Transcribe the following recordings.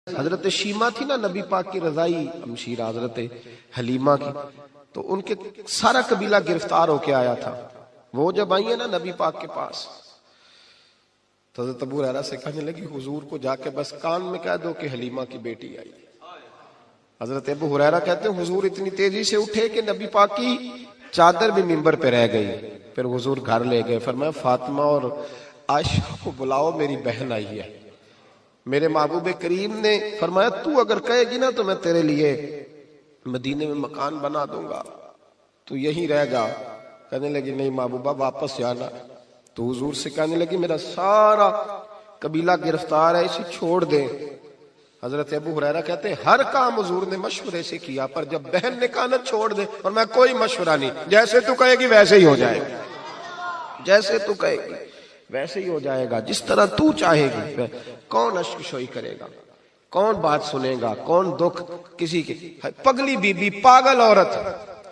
حضرت شیما تھی نا نبی پاک کی رضائی ہمشیرہ حضرت حلیمہ کی، تو ان کے سارا قبیلہ گرفتار ہو کے آیا تھا. وہ جب آئی ہیں نا نبی پاک کے پاس تو حضرت ابو ہریرہ سے کہنے لگی حضور کو جا کے بس کان میں کہہ دو کہ حلیمہ کی بیٹی آئی. حضرت ابو ہریرہ کہتے ہیں حضور اتنی تیزی سے اٹھے کہ نبی پاک کی چادر بھی منبر پہ رہ گئی. پھر حضور گھر لے گئے، فرمایا فاطمہ اور عائشہ کو بلاؤ، میری بہن آئی ہے. میرے محبوب کریم نے فرمایا تو اگر کہے گی نا تو میں تیرے لیے مدینے میں مکان بنا دوں گا، تو یہیں رہ جا. کہنے لگی نہیں محبوبہ واپس جانا. تو حضور سے کہنے لگی میرا سارا قبیلہ گرفتار ہے، اسے چھوڑ دیں. حضرت ابو ہریرہ کہتے ہیں ہر کام حضور نے مشورے سے کیا، پر جب بہن نے کہا نا چھوڑ دے، اور میں کوئی مشورہ نہیں، جیسے تو کہے گی ویسے ہی ہو جائے گا، جیسے تو کہے گی ویسے ہی ہو جائے گا، جس طرح تو چاہے گی. کون اشک شوئی کرے گا، کون بات سنے گا، کون دکھ کسی کے. پگلی بی بی پاگل عورت،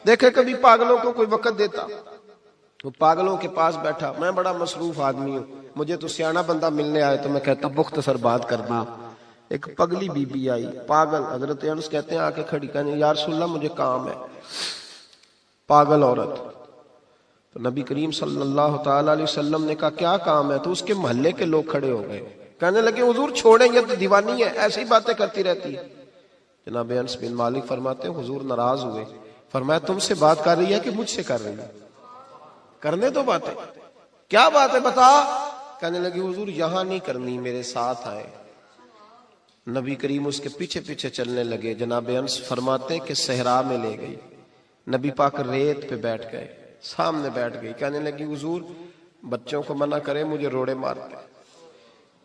دیکھے کبھی پاگلوں کو کوئی وقت دیتا؟ وہ پاگلوں کے پاس بیٹھا، میں بڑا مصروف آدمی ہوں، مجھے تو سیاںہ بندہ ملنے آئے تو میں کہتا مختصر بات کرنا. ایک پگلی بی بی آئی پاگل، حضرت انس کہتے ہیں آ کے کھڑی، کہنے یا رسول اللہ مجھے کام ہے. پاگل عورت. تو نبی کریم صلی اللہ تعالی علیہ وسلم نے کہا کیا کام ہے؟ تو اس کے محلے کے لوگ کھڑے ہو گئے، کہنے لگے حضور چھوڑیں یہ تو دیوانی ہے، ایسی ہی باتیں کرتی رہتی ہے. جناب انس بن مالک فرماتے ہیں حضور ناراض ہوئے، فرمایا تم سے بات کر رہی ہے کہ مجھ سے کر رہی ہے؟ کرنے دو باتیں. کیا بات ہے بتا؟ کہنے لگی حضور یہاں نہیں کرنی، میرے ساتھ آئے. نبی کریم اس کے پیچھے پیچھے چلنے لگے. جناب انس فرماتے ہیں کہ صحرا میں لے گئی، نبی پاک ریت پہ بیٹھ گئے، سامنے بیٹھ گئی. کہنے لگی حضور بچوں کو منع کریں، مجھے روڑے مارتے.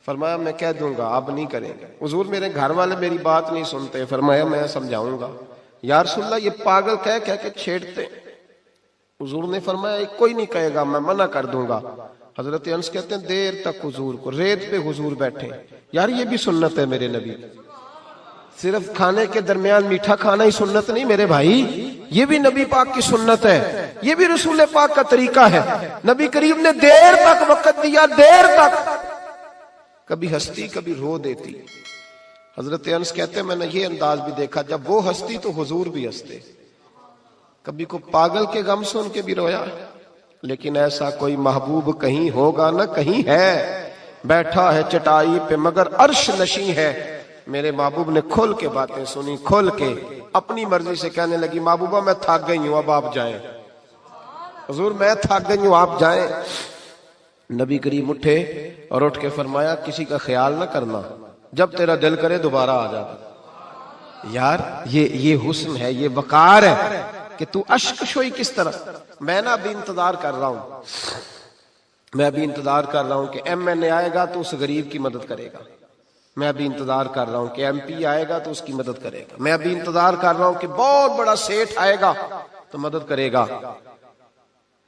فرمایا میں کہہ دوں گا، اب نہیں کریں گے. حضور میرے گھر والے میری بات نہیں سنتے. فرمایا میں سمجھاؤں گا. یا رسول اللہ یہ پاگل کہہ کے چھیڑتے. حضور نے فرمایا کوئی نہیں کہے گا، میں منع کر دوں گا. حضرت انس کہتے ہیں دیر تک حضور کو ریت پہ حضور بیٹھے. یار یہ بھی سنت ہے میرے نبی، صرف کھانے کے درمیان میٹھا کھانا ہی سنت نہیں میرے بھائی، یہ بھی نبی پاک کی سنت ہے، یہ بھی رسول پاک کا طریقہ ہے. نبی کریم نے دیر تک وقت دیا، دیر تک. کبھی ہستی کبھی رو دیتی. حضرت انس کہتے ہیں میں نے یہ انداز بھی دیکھا، جب وہ ہستی تو حضور بھی ہستے. کبھی کو پاگل کے غم سن کے بھی رویا. لیکن ایسا کوئی محبوب کہیں ہوگا نہ کہیں ہے، بیٹھا ہے چٹائی پہ مگر عرش نشیں ہے. میرے محبوب نے کھل کے باتیں سنی، کھل کے اپنی مرضی سے. کہنے لگی محبوبہ میں تھک گئی ہوں، اب آپ جائیں. حضور میں تھک گئی ہوں، آپ جائیں. نبی کریم اٹھے اور اٹھ کے فرمایا کسی کا خیال نہ کرنا، جب تیرا دل کرے دوبارہ آ جا. یار یہ حسن ہے، یہ وقار ہے کہ تو اشک شوئی کس طرح. میں نا ابھی انتظار کر رہا ہوں، میں ابھی انتظار کر رہا ہوں کہ ایم این اے آئے گا تو اس غریب کی مدد کرے گا. میں ابھی انتظار کر رہا ہوں کہ ایم پی آئے گا تو اس کی مدد کرے گا. میں ابھی انتظار کر رہا ہوں کہ بہت بڑا سیٹھ آئے گا تو مدد کرے گا.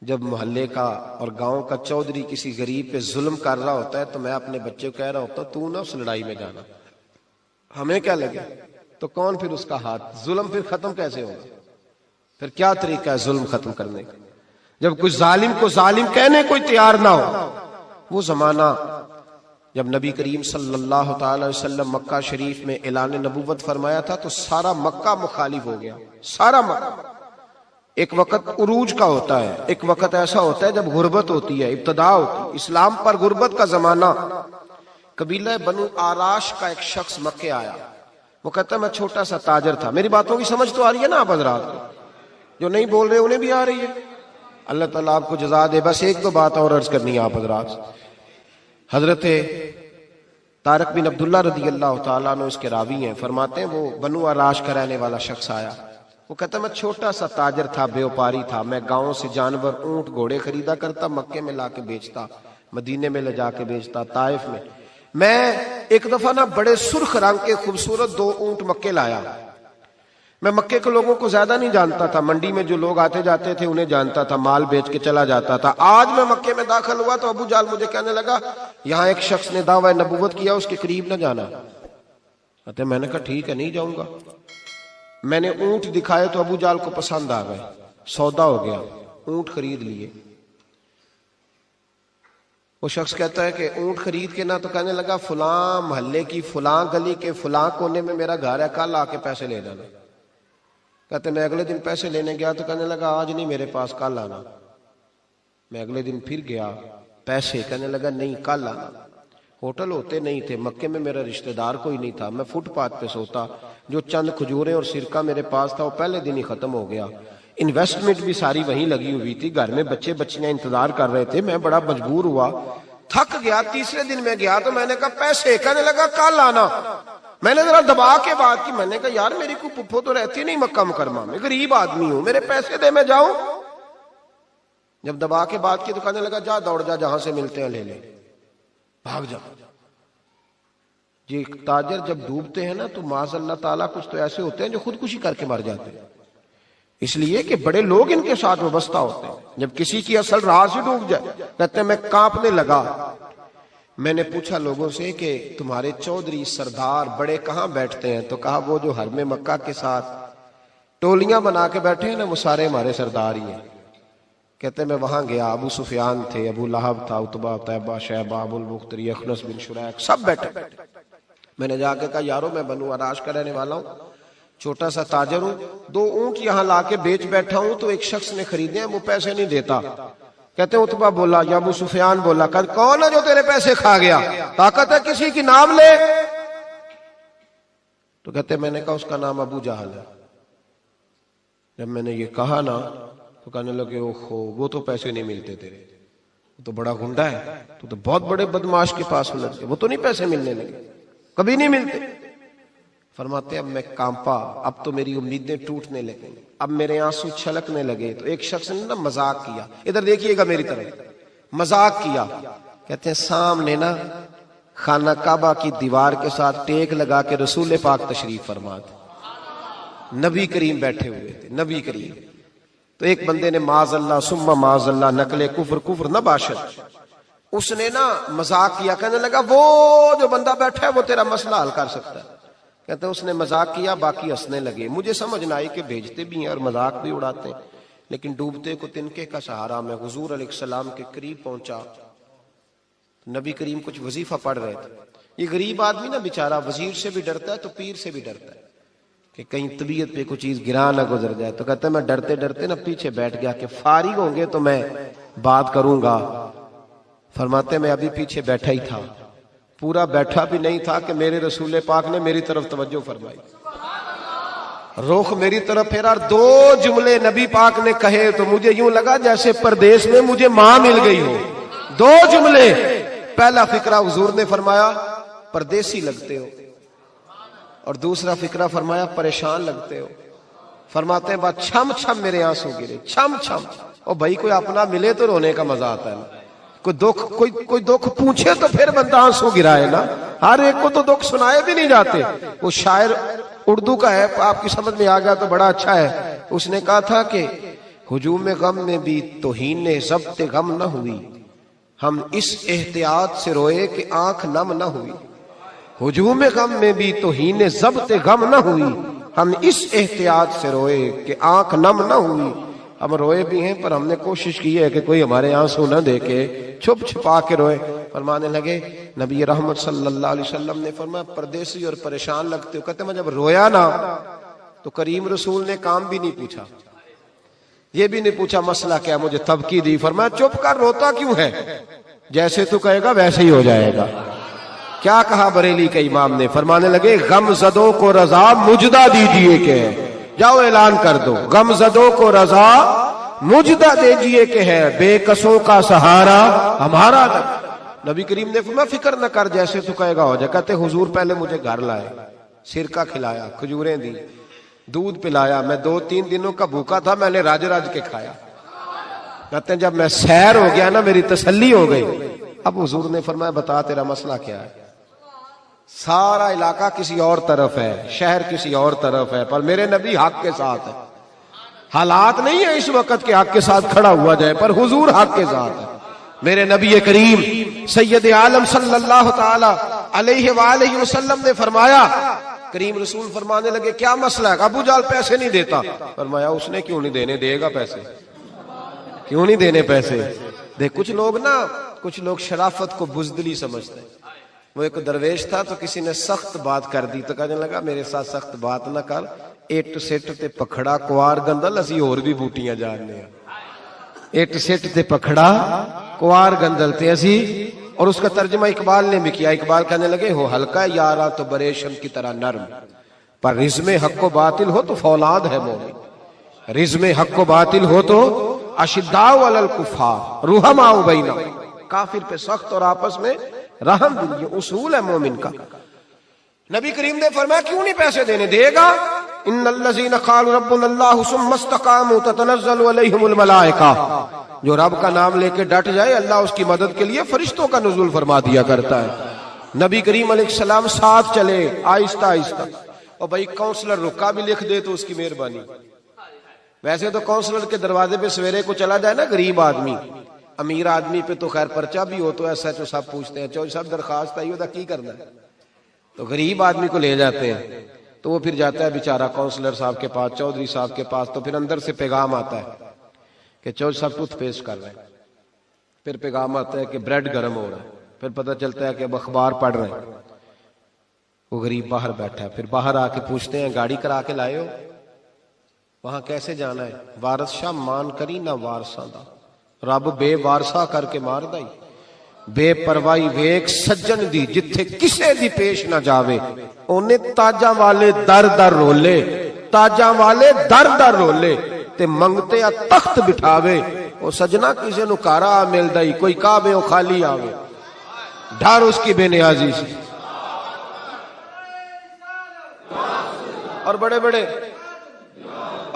جب محلے کا اور گاؤں کا چودھری کسی غریب پہ ظلم کر رہا ہوتا ہے تو میں اپنے بچے کو کہہ رہا ہوتا تو نہ اس لڑائی میں جانا، ہمیں کیا لگے. تو کون پھر اس کا ہاتھ؟ ظلم پھر ختم کیسے ہوگا؟ پھر کیا طریقہ ہے ظلم ختم کرنے کا؟ جب کوئی ظالم کو ظالم کہنے کوئی تیار نہ ہو. وہ زمانہ جب نبی کریم صلی اللہ تعالی وسلم مکہ شریف میں اعلان نبوت فرمایا تھا تو سارا مکہ مخالف ہو گیا، سارا مکہ. ایک وقت عروج کا ہوتا ہے، ایک وقت ایسا ہوتا ہے جب غربت ہوتی ہے، ابتدا ہوتی ہے اسلام پر غربت کا زمانہ. قبیلہ بنو آراش کا ایک شخص مکے آیا، وہ کہتا ہے میں چھوٹا سا تاجر تھا. میری باتوں کی سمجھ تو آ رہی ہے نا آپ حضرات کو؟ جو نہیں بول رہے انہیں بھی آ رہی ہے. اللہ تعالیٰ آپ کو جزا دے. بس ایک دو بات اور عرض کرنی ہے آپ حضرات. حضرت طارق بن عبداللہ رضی اللہ تعالیٰ عنہ اس کے راوی ہیں، فرماتے ہیں وہ بنو آراش کا رہنے والا شخص آیا. وہ کہتا ہے میں چھوٹا سا تاجر تھا، بیوپاری تھا. میں گاؤں سے جانور اونٹ گھوڑے خریدا کرتا، مکے میں لا کے بیچتا، مدینے میں لے جا کے بیچتا، طائف میں. میں ایک دفعہ نا بڑے سرخ رنگ کے خوبصورت 2 اونٹ مکے لایا. میں مکے کے لوگوں کو زیادہ نہیں جانتا تھا، منڈی میں جو لوگ آتے جاتے تھے انہیں جانتا تھا، مال بیچ کے چلا جاتا تھا. آج میں مکے میں داخل ہوا تو ابو جال مجھے کہنے لگا یہاں ایک شخص نے دعویٰ نبوت کیا، اس کے قریب نہ جانا. میں نے کہا ٹھیک ہے نہیں جاؤں گا. میں نے اونٹ دکھائے تو ابو جال کو پسند آ گئے، سودا ہو گیا، اونٹ خرید لیے. وہ شخص کہتا ہے کہ اونٹ خرید کے نا تو کہنے لگا فلاں محلے کی فلاں گلی کے فلاں کونے میں میرا گھر ہے، کل آ کے پیسے لے جانا۔ کہتے میں اگلے دن پیسے لینے گیا تو کہنے لگا آج نہیں میرے پاس، کل آنا۔ میں اگلے دن پھر گیا پیسے، کہنے لگا نہیں کل آنا۔ ہوٹل ہوتے نہیں تھے، مکے میں میرا رشتہ دار کوئی نہیں تھا، میں فٹ پاتھ پہ سوتا، جو چند کھجوریں اور سرکہ میرے پاس تھا وہ پہلے دن ہی ختم ہو گیا۔ انویسٹمنٹ بھی ساری وہیں لگی ہوئی تھی، گھر میں بچے بچیاں انتظار کر رہے تھے، میں بڑا مجبور ہوا، تھک گیا۔ تیسرے دن میں گیا تو میں نے کہا پیسے، کہنے لگا کل آنا۔ میں نے ذرا دبا کے بات کی، میں نے کہا یار میری کوئی پھپھو تو رہتی نہیں مکہ مکرمہ میں، غریب آدمی ہوں، میرے پیسے دے میں جاؤں۔ جب دبا کے بات کی تو کہنے لگا جا دوڑ جا، جہاں سے ملتے ہیں لے لے، بھاگ جا۔ یہ تاجر جب ڈوبتے ہیں نا تو معاذ اللہ تعالیٰ کچھ تو ایسے ہوتے ہیں جو خودکشی کر کے مر جاتے ہیں، اس لیے کہ بڑے لوگ ان کے ساتھ وابستہ ہوتے ہیں۔ جب کسی کی اصل راہ سے ڈوب جائے کہتے ہیں میں کانپنے لگا۔ میں نے پوچھا لوگوں سے کہ تمہارے چودھری سردار بڑے کہاں بیٹھتے ہیں؟ تو کہا وہ جو حرم مکہ کے ساتھ ٹولیاں بنا کے بیٹھے ہیں نا، وہ سارے ہمارے سردار ہی ہیں۔ کہتے میں وہاں گیا، ابو سفیان تھے، ابو لہب تھا، عتبہ، طیبہ، شیبہ، ابو البختری، اخنس بن شریک، سب بیٹھے۔ میں نے جا کے کہا یارو میں بنو عراش کا رہنے والا ہوں، چھوٹا سا تاجر ہوں، 2 اونٹ یہاں لا کے بیچ بیٹھا ہوں تو ایک شخص نے خریدے ہیں، وہ پیسے نہیں دیتا۔ کہتے ہیں عتبہ بولا یا ابو سفیان بولا، کون ہے جو تیرے پیسے کھا گیا؟ طاقت ہے کسی کی نام لے؟ تو کہتے میں نے کہا اس کا نام ابو جہل ہے۔ جب میں نے یہ کہا نا تو کہنے لگے اوہو وہ تو پیسے نہیں ملتے تیرے، وہ تو بڑا گنڈا ہے، تو بہت بڑے بدماش کے پاس لگ گئے، وہ تو نہیں پیسے ملنے لگے، کبھی نہیں ملتے۔ فرماتے اب میں کانپا، اب تو میری امیدیں ٹوٹنے لگیں، اب میرے آنسو چھلکنے لگے۔ تو ایک شخص نے نا مذاق کیا، ادھر دیکھیے گا میری طرف، مذاق کیا۔ کہتے ہیں سامنے نا خانہ کعبہ کی دیوار کے ساتھ ٹیک لگا کے رسول پاک تشریف فرما تھے، نبی کریم بیٹھے ہوئے تھے، نبی کریم۔ تو ایک بندے نے معاذ اللہ ثم معاذ اللہ نقل کفر نہ باشد، اس نے نا مذاق کیا، کہنے لگا وہ جو بندہ بیٹھا ہے وہ تیرا مسئلہ حل کر سکتا ہے۔ کہتے ہیں اس نے مذاق کیا، باقی ہنسنے لگے۔ مجھے سمجھ نہ آئی کہ بھیجتے بھی ہیں اور مذاق بھی اڑاتے ہیں، لیکن ڈوبتے کو تنکے کا سہارا میں حضور علیہ السلام کے قریب پہنچا۔ نبی کریم کچھ وظیفہ پڑھ رہے تھے۔ یہ غریب آدمی نا بیچارہ وزیر سے بھی ڈرتا ہے تو پیر سے بھی ڈرتا ہے کہ کہیں طبیعت پہ کوئی چیز گرا نہ گزر جائے۔ تو کہتے ہیں میں ڈرتے ڈرتے نا پیچھے بیٹھ گیا کہ فارغ ہوں گے تو میں بات کروں گا۔ فرماتے میں ابھی پیچھے بیٹھا ہی تھا، پورا بیٹھا بھی نہیں تھا کہ میرے رسول پاک نے میری طرف توجہ فرمائی، رخ میری طرف پھیرا، 2 جملے نبی پاک نے کہے تو مجھے یوں لگا جیسے پردیس میں مجھے ماں مل گئی ہو۔ 2 جملے، پہلا فقرہ حضور نے فرمایا پردیسی لگتے ہو، اور دوسرا فقرہ فرمایا پریشان لگتے ہو۔ فرماتے ہیں بات چھم چھم میرے آنسو گرے، چھم چھم۔ اور بھائی کوئی اپنا ملے تو رونے کا مزہ آتا ہے، کوئی دکھ پوچھے تو پھر بندہ آنسو گرائے نا، ہر ایک کو تو دکھ سنائے بھی نہیں جاتے۔ وہ شاعر اردو کا ہے، آپ کی سمجھ میں آ گیا تو بڑا اچھا ہے۔ اس نے کہا تھا کہ ہجوم غم میں بھی توہین ضبط غم نہ ہوئی، ہم اس احتیاط سے روئے کہ آنکھ نم نہ ہوئی۔ ہجوم غم میں بھی توہین ضبط غم نہ ہوئی، ہم اس احتیاط سے روئے کہ آنکھ نم نہ ہوئی۔ ہم روئے بھی ہیں پر ہم نے کوشش کی ہے کہ کوئی ہمارے آنسو نہ دیکھے، چھپ چھپا کے روئے۔ فرمانے لگے نبی رحمت صلی اللہ علیہ وسلم نے فرمایا پردیسی اور پریشان لگتے ہو۔ کہتے میں جب رویا نا تو کریم رسول نے کام بھی نہیں پوچھا، یہ بھی نہیں پوچھا مسئلہ کیا، مجھے تبکی دی۔ فرمایا چپ کر، روتا کیوں ہے؟ جیسے تو کہے گا ویسے ہی ہو جائے گا۔ کیا کہا بریلی کے امام نے؟ فرمانے لگے غم زدوں کو رضا مجدہ دیجئے کہ، جاؤ اعلان کر دو، غم زدوں کو رضا مجدہ دیجئے کہ ہے، بے کسوں کا سہارا ہمارا۔ نبی کریم نے فرمایا فکر نہ کر، جیسے تو کہے گا ہو جائے۔ کہتے حضور پہلے مجھے گھر لائے، سرکہ کھلایا، کھجوریں دی، دودھ پلایا، میں 2-3 دنوں کا بھوکا تھا، میں نے راج کے کھایا۔ کہتے ہیں جب میں سیر ہو گیا نا میری تسلی ہو گئی۔ اب حضور نے فرمایا بتا تیرا مسئلہ کیا ہے؟ سارا علاقہ کسی اور طرف ہے، شہر کسی اور طرف ہے، پر میرے نبی حق کے ساتھ ہے۔ حالات نہیں ہے اس وقت کہ حق کے ساتھ کھڑا ہوا جائے، پر حضور حق کے ساتھ ہے۔ میرے نبی کریم سید عالم صلی اللہ تعالی علیہ وآلہ وسلم نے فرمایا، کریم رسول فرمانے لگے کیا مسئلہ ہے؟ ابو جال پیسے نہیں دیتا۔ فرمایا اس نے کیوں نہیں دینے، دے گا پیسے، کیوں نہیں دینے پیسے؟ دیکھ کچھ لوگ نا کچھ لوگ شرافت کو بزدلی سمجھتے ہیں. وہ ایک درویش تھا تو کسی نے سخت بات کر دی تو کہنے لگا میرے ساتھ سخت بات نہ کر, اٹ سٹ تے پکھڑا کوار گندل اسی اور بھی بوٹیاں جاننے ہیں. اٹ سٹ تے پکھڑا کوار گندل تے اسی. اور اس کا ترجمہ اقبال نے بھی کیا. اقبال کہنے لگے ہو ہلکا یارا تو بریشم کی طرح نرم, پر رزم حق و باطل ہو تو فولاد ہے مومن. رزم حق و باطل ہو تو اشداء علی الکفار رحماء بینہم, کافر پہ سخت اور آپس میں رحم دل, یہ اصول ہے مومن کا. نبی کریم نے فرمایا کیوں نہیں پیسے دینے, دے گا. ان الذین قالوا ربنا اللہ ثم استقاموا تتنزل علیہم الملائکہ, جو رب کا نام لے کے ڈٹ جائے اللہ اس کی مدد کے لیے فرشتوں کا نزول فرما دیا کرتا ہے. نبی کریم علیہ السلام ساتھ چلے آہستہ آہستہ. اور بھائی کونسلر رکا بھی لکھ دے تو اس کی مہربانی. ویسے تو کونسلر کے دروازے پہ سویرے کو چلا جائے نا غریب آدمی, امیر آدمی پہ تو خیر پرچہ بھی ہو تو ایسا جو سب پوچھتے ہیں چوہدری صاحب درخواست آئی ہوتا کی کرنا ہے, تو غریب آدمی کو لے جاتے ہیں تو وہ پھر جاتا ہے بیچارہ کونسلر صاحب کے پاس, چودھری صاحب کے پاس. تو پھر اندر سے پیغام آتا ہے کہ چودھری صاحب ٹوتھ پیسٹ کر رہے ہیں. پھر پیغام آتا ہے کہ بریڈ گرم ہو رہا ہے. پھر پتہ چلتا ہے کہ اب اخبار پڑھ رہے ہیں. وہ غریب باہر بیٹھا ہے. پھر باہر آ کے پوچھتے ہیں گاڑی کرا کے لائے ہو, وہاں کیسے جانا ہے؟ وارث شاہ مان کری نہ وارثاں دا, رب بے وارثا کر کے مار دائی. بے پروائی ویک سجن دی جتھے کسے دی پیش نہ جاوے, اونے تاجاں والے در در رولے, تاجاں والے در در رولے تے منگتے آ تخت بٹھاوے. او سجنا کسے نو کارا مل دائی, کوئی کعبے او خالی آوے, ڈھار اس کی بے نیازی سے. اور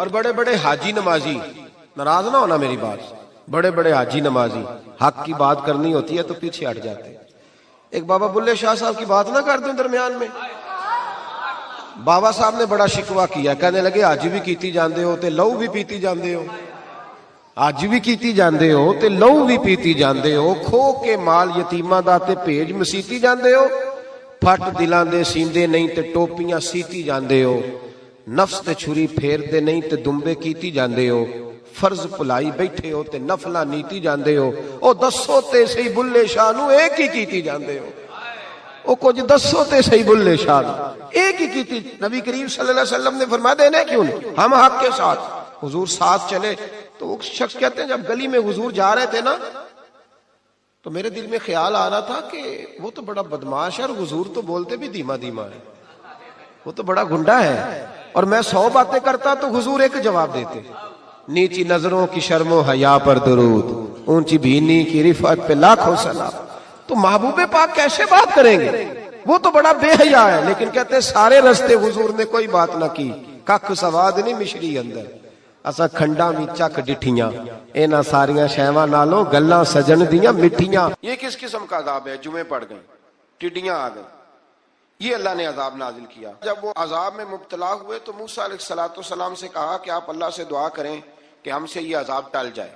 بڑے بڑے حاجی نمازی, ناراض نہ ہونا میری بات, بڑے بڑے حاجی نمازی حق کی بات کرنی ہوتی ہے تو پیچھے ہٹ جاتے ہیں. ایک بابا بلے شاہ صاحب کی بات نہ کر دیں درمیان میں. بابا صاحب نے بڑا شکوہ کیا, کہنے لگے حج بھی کیتی جاندے ہو تے لو بھی پیتی جاندے ہو, حج بھی کیتی جاندے ہو تے لو بھی پیتی جاندے ہو, کھو کے مال یتیماں دا تے بھیج مسیتی جاندے ہو, پھٹ دلاں دے سیندے نہیں تے ٹوپیاں سیتی جاندے ہو, نفس تے چھری پھیر دے نہیں تے دمبے کیتی جاندے ہو, فرض پلائی بیٹھے ہو تے نفلہ نیتی جاندے ہو. او دسو تے صحیح بلے شاہ نو ایک ہی کیتی جاندے ہو, او کچھ دسو تے صحیح بلے شاہ نو ایک ہی کیتی. نبی کریم صلی اللہ علیہ وسلم نے فرمایا دینے کیوں نہیں, ہم حق کے ساتھ. حضور ساتھ چلے تو وہ شخص کہتے ہیں جب گلی میں حضور جا رہے تھے نا تو میرے دل میں خیال آ رہا تھا کہ وہ تو بڑا بدماش ہے اور حضور تو بولتے بھی دھیما دھیما ہے, وہ تو بڑا گنڈا ہے, اور میں 100 باتیں کرتا تو حضور ایک جواب دیتے, نیچی نظروں کی شرم و حیا پر درود, اونچی بینی کی رفعت پہ لاکھوں سلام. تو محبوب پاک کیسے بات کریں گے, وہ تو بڑا بے حیا ہے. لیکن کہتے ہیں سارے رستے حضور نے کوئی بات نہ کی, ککھ سواد نہیں مشری اندر, اسا کھنڈا بھی چک ڈٹھیاں, اینا ساریاں شیواں نالوں گلاں سجن دیاں مٹھیاں. یہ کس قسم کا عذاب ہے؟ جمعے پڑ گئے, ٹڈیاں آ گئی, یہ اللہ نے عذاب نازل کیا. جب وہ عذاب میں مبتلا ہوئے تو موسیٰ علیہ السلام سے کہا کہ آپ اللہ سے دعا کریں کہ ہم سے یہ عذاب ٹل جائے.